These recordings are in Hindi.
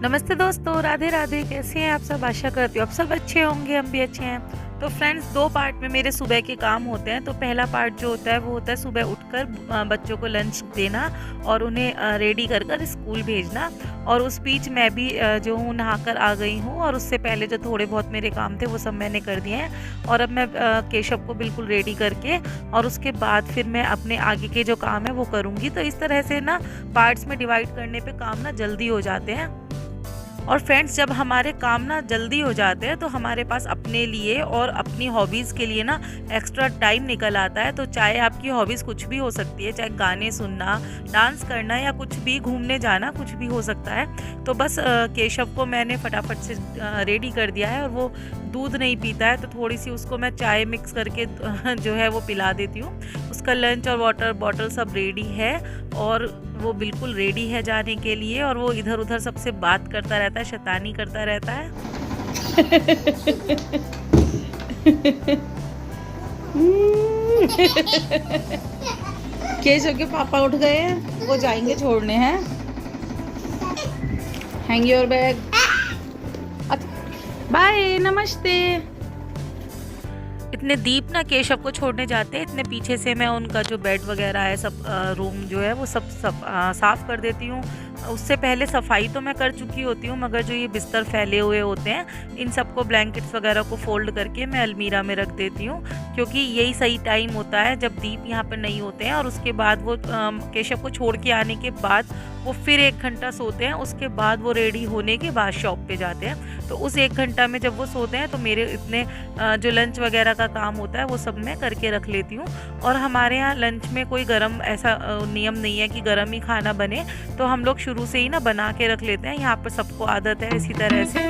नमस्ते दोस्तों, राधे राधे। कैसे हैं आप सब? आशा करती हूँ आप सब अच्छे होंगे, हम भी अच्छे हैं। तो फ्रेंड्स, दो पार्ट में मेरे सुबह के काम होते हैं। तो पहला पार्ट जो होता है वो होता है सुबह उठकर बच्चों को लंच देना और उन्हें रेडी कर कर स्कूल भेजना। और उस बीच मैं भी जो हूँ नहाकर आ गई हूँ, और उससे पहले जो थोड़े बहुत मेरे काम थे वो सब मैंने कर दिए हैं। और अब मैं केशव को बिल्कुल रेडी करके और उसके बाद फिर मैं अपने आगे के जो काम है वो करूँगी। तो इस तरह से ना पार्ट्स में डिवाइड करने पे काम ना जल्दी हो जाते हैं। और फ्रेंड्स, जब हमारे काम ना जल्दी हो जाते हैं तो हमारे पास अपने लिए और अपनी हॉबीज़ के लिए ना एक्स्ट्रा टाइम निकल आता है। तो चाहे आपकी हॉबीज़ कुछ भी हो सकती है, चाहे गाने सुनना, डांस करना या कुछ भी, घूमने जाना, कुछ भी हो सकता है। तो बस केशव को मैंने फटाफट से रेडी कर दिया है। और वो दूध नहीं पीता है, तो थोड़ी सी उसको मैं चाय मिक्स करके जो है वो पिला देती हूँ। उसका लंच और वाटर बॉटल सब रेडी है और वो बिल्कुल रेडी है जाने के लिए। और वो इधर उधर सबसे बात करता रहता है, शैतानी करता रहता है। केशव के पापा उठ गए हैं, वो जाएंगे छोड़ने हैं। Hang your bag. बाय, नमस्ते। इतने दीप ना केशव को छोड़ने जाते हैं, इतने पीछे से मैं उनका जो बेड वगैरह है सब रूम जो है वो सब साफ़ कर देती हूँ। उससे पहले सफाई तो मैं कर चुकी होती हूँ, मगर जो ये बिस्तर फैले हुए होते हैं इन सबको, ब्लैंकेट्स वगैरह को फोल्ड करके मैं अलमीरा में रख देती हूँ। क्योंकि यही सही टाइम होता है जब दीप यहाँ पर नहीं होते हैं। और उसके बाद वो केशव को छोड़ के आने के बाद वो फिर 1 घंटा सोते हैं। उसके बाद वो रेडी होने के बाद शॉप पे जाते हैं। तो उस 1 घंटा में जब वो सोते हैं तो मेरे इतने जो लंच वगैरह का काम होता है वो सब मैं करके रख लेती हूँ। और हमारे यहाँ लंच में कोई गरम ऐसा नियम नहीं है कि गरम ही खाना बने। तो हम लोग शुरू से ही ना बना के रख लेते हैं। यहाँ पर सबको आदत है इसी तरह से।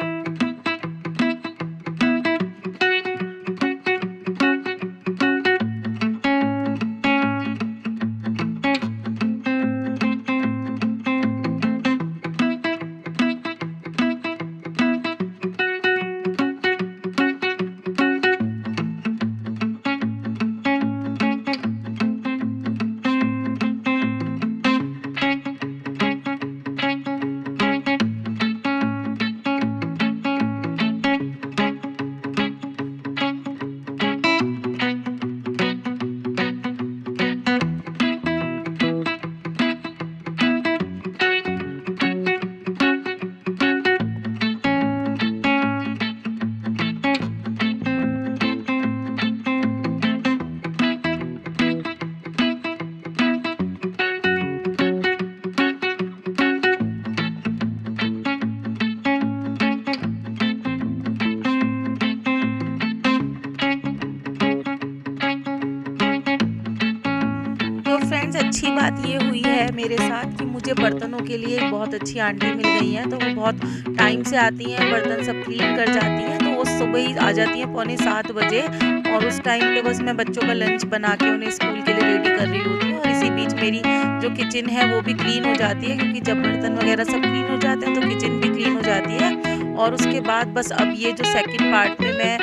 फ्रेंड्स, अच्छी बात ये हुई है मेरे साथ कि मुझे बर्तनों के लिए एक बहुत अच्छी आंटी मिल गई हैं। तो वो बहुत टाइम से आती हैं, बर्तन सब क्लीन कर जाती हैं। तो वो सुबह ही आ जाती हैं 6:45 बजे। और उस टाइम पे बस मैं बच्चों का लंच बना के उन्हें स्कूल के लिए रेडी कर रही होती हूँ। और इसी बीच मेरी जो किचन है वो भी क्लीन हो जाती है, क्योंकि जब बर्तन वगैरह सब क्लीन हो जाते हैं तो किचन भी क्लीन हो जाती है। और उसके बाद बस अब ये जो सेकंड पार्ट में मैं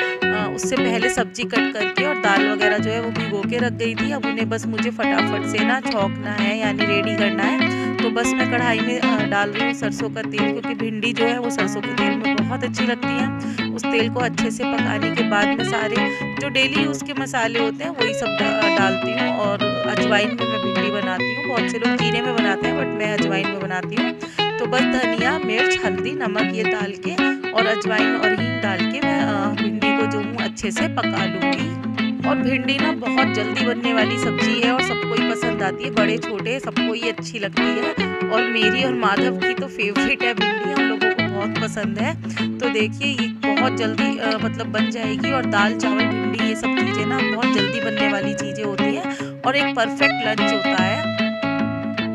उससे पहले सब्जी कट करके और दाल वगैरह जो है वो भिगो के रख गई थी। अब उन्हें बस मुझे फटाफट से ना छौंकना है, यानी रेडी करना है। तो बस मैं कढ़ाई में डाल रही हूँ सरसों का तेल, क्योंकि भिंडी जो है वो सरसों के तेल में बहुत अच्छी लगती है। उस तेल को अच्छे से पकाने के बाद में सारे जो डेली यूज़ के मसाले होते हैं वही सब डालती हूँ। और अजवाइन में मैं भिंडी बनाती हूँ। बहुत से लोग जीरे में बनाते हैं, बट मैं अजवाइन में बनाती हूँ। तो बस धनिया, मिर्च, हल्दी, नमक ये डाल के और अजवाइन और हींग डाल के मैं भिंडी को जो हूँ अच्छे से पका लूँगी। और भिंडी ना बहुत जल्दी बनने वाली सब्जी है और सबको ही पसंद आती है, बड़े छोटे सबको ही अच्छी लगती है। और मेरी और माधव की तो फेवरेट है भिंडी, हम लोगों को बहुत पसंद है। तो देखिए ये बहुत जल्दी मतलब बन जाएगी। और दाल चावल भिंडी ये सब चीज़ें ना बहुत जल्दी बनने वाली चीज़ें होती हैं और एक परफेक्ट लंच होता है।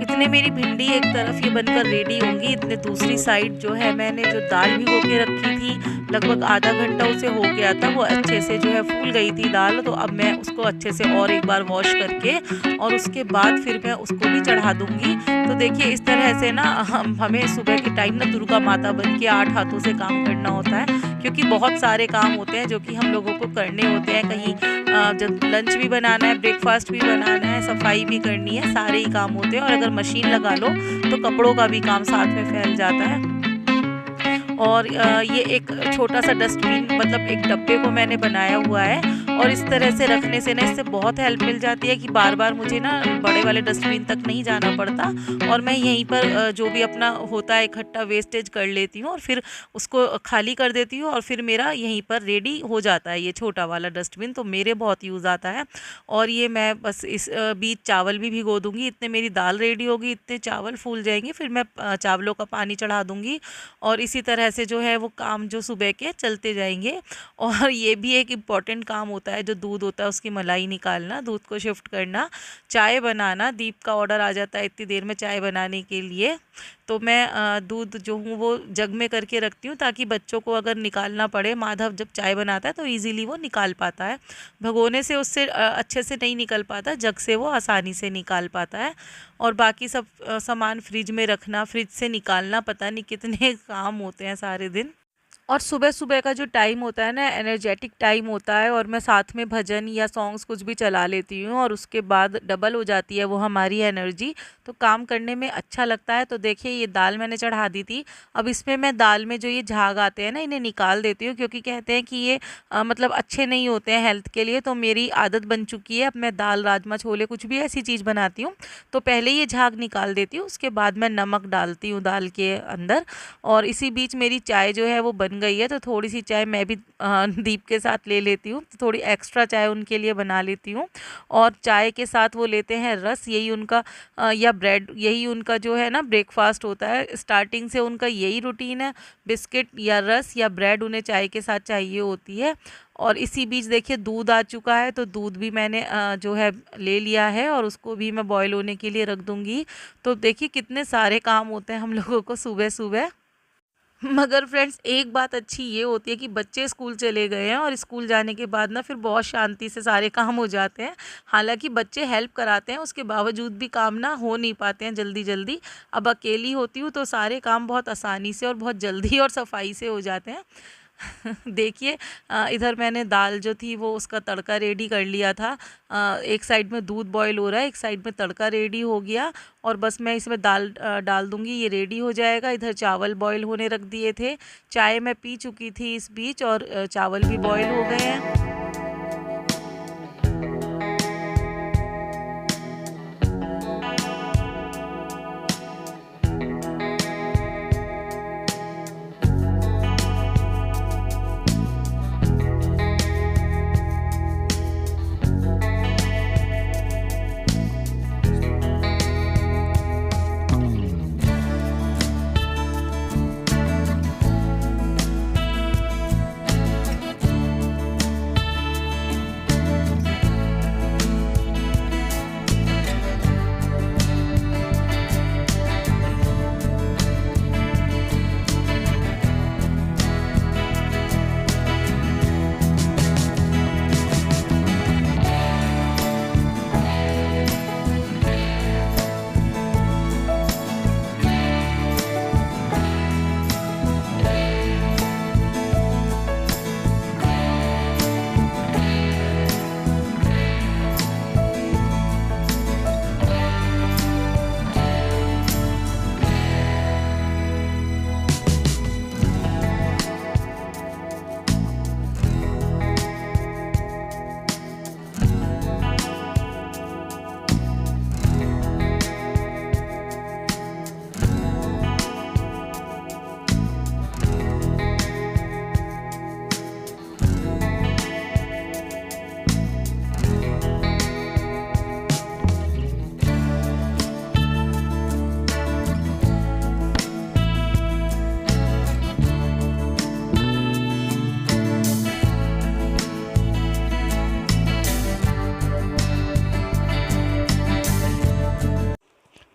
इतने मेरी भिंडी एक तरफ ये बनकर रेडी होंगी, इतने दूसरी साइड जो है मैंने जो दाल भिगो के रखी थी, लगभग आधा घंटा उसे हो गया था, वो अच्छे से जो है फूल गई थी दाल। तो अब मैं उसको अच्छे से और एक बार वॉश करके और उसके बाद फिर मैं उसको भी चढ़ा दूंगी। तो देखिए इस तरह से ना हमें सुबह के टाइम ना दुर्गा माता बन के 8 हाथों से काम करना होता है, क्योंकि बहुत सारे काम होते हैं जो कि हम लोगों को करने होते हैं। कहीं जब लंच भी बनाना है, ब्रेकफास्ट भी बनाना है, सफाई भी करनी है, सारे ही काम होते हैं। और अगर मशीन लगा लो तो कपड़ों का भी काम साथ में फैल जाता है। और ये एक छोटा सा डस्टबिन मतलब एक डब्बे को मैंने बनाया हुआ है और इस तरह से रखने से ना इससे बहुत हेल्प मिल जाती है कि बार बार मुझे ना बड़े वाले डस्टबिन तक नहीं जाना पड़ता और मैं यहीं पर जो भी अपना होता है इकट्ठा वेस्टेज कर लेती हूँ और फिर उसको खाली कर देती हूँ और फिर मेरा यहीं पर रेडी हो जाता है ये छोटा वाला डस्टबिन। तो मेरे बहुत यूज़ आता है। और ये मैं बस इस बीच चावल भी भिगो दूँगी, इतने मेरी दाल रेडी होगी, इतने चावल फूल जाएंगे, फिर मैं चावलों का पानी चढ़ा दूँगी और इसी तरह से जो है वो काम जो सुबह के चलते जाएंगे। और ये भी एक इम्पॉर्टेंट काम होता है, जो दूध होता है उसकी मलाई निकालना, दूध को शिफ्ट करना, चाय बनाना। दीप का ऑर्डर आ जाता है इतनी देर में चाय बनाने के लिए, तो मैं दूध जो हूँ वो जग में करके रखती हूँ ताकि बच्चों को अगर निकालना पड़े, माधव जब चाय बनाता है तो इजीली वो निकाल पाता है। भगोने से उससे अच्छे से नहीं निकल पाता, जग से वो आसानी से निकाल पाता है। और बाकी सब सामान फ्रिज में रखना, फ्रिज से निकालना, पता नहीं कितने काम होते हैं सारे दिन। और सुबह सुबह का जो टाइम होता है ना, एनर्जेटिक टाइम होता है और मैं साथ में भजन या सॉन्ग्स कुछ भी चला लेती हूँ और उसके बाद डबल हो जाती है वो हमारी एनर्जी, तो काम करने में अच्छा लगता है। तो देखिए ये दाल मैंने चढ़ा दी थी। अब इसमें मैं दाल में जो ये झाग आते हैं ना, इन्हें निकाल देती हूँ, क्योंकि कहते हैं कि ये मतलब अच्छे नहीं होते हैं हेल्थ के लिए। तो मेरी आदत बन चुकी है, अब मैं दाल राजमा छोले कुछ भी ऐसी चीज़ बनाती हूँ तो पहले ये झाग निकाल देती हूँ, उसके बाद मैं नमक डालती हूँ दाल के अंदर। और इसी बीच मेरी चाय जो है वो बन गई है, तो थोड़ी सी चाय मैं भी दीप के साथ ले लेती हूँ, तो थोड़ी एक्स्ट्रा चाय उनके लिए बना लेती हूँ। और चाय के साथ वो लेते हैं रस, यही उनका या ब्रेड, यही उनका जो है ना ब्रेकफास्ट होता है। स्टार्टिंग से उनका यही रूटीन है, बिस्किट या रस या ब्रेड उन्हें चाय के साथ चाहिए होती है। और इसी बीच देखिए दूध आ चुका है, तो दूध भी मैंने जो है ले लिया है और उसको भी मैं बॉईल होने के लिए रख दूँगी। तो देखिए कितने सारे काम होते हैं हम लोगों को सुबह सुबह। मगर फ्रेंड्स एक बात अच्छी ये होती है कि बच्चे स्कूल चले गए हैं और स्कूल जाने के बाद ना फिर बहुत शांति से सारे काम हो जाते हैं। हालांकि बच्चे हेल्प कराते हैं, उसके बावजूद भी काम ना हो नहीं पाते हैं जल्दी जल्दी। अब अकेली होती हूँ तो सारे काम बहुत आसानी से और बहुत जल्दी और सफाई से हो जाते हैं। देखिए इधर मैंने दाल जो थी वो उसका तड़का रेडी कर लिया था। एक साइड में दूध बॉईल हो रहा है, एक साइड में तड़का रेडी हो गया और बस मैं इसमें दाल डाल दूंगी, ये रेडी हो जाएगा। इधर चावल बॉईल होने रख दिए थे, चाय मैं पी चुकी थी इस बीच और चावल भी बॉईल हो गए हैं।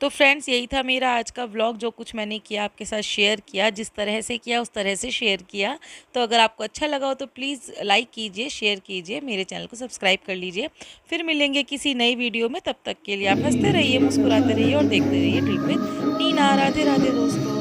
तो फ्रेंड्स यही था मेरा आज का व्लॉग, जो कुछ मैंने किया आपके साथ शेयर किया, जिस तरह से किया उस तरह से शेयर किया। तो अगर आपको अच्छा लगा हो तो प्लीज़ लाइक कीजिए, शेयर कीजिए, मेरे चैनल को सब्सक्राइब कर लीजिए। फिर मिलेंगे किसी नई वीडियो में, तब तक के लिए आप हंसते रहिए, मुस्कुराते रहिए और देखते रहिए ट्रिप विद नीना। राधे राधे दोस्तों।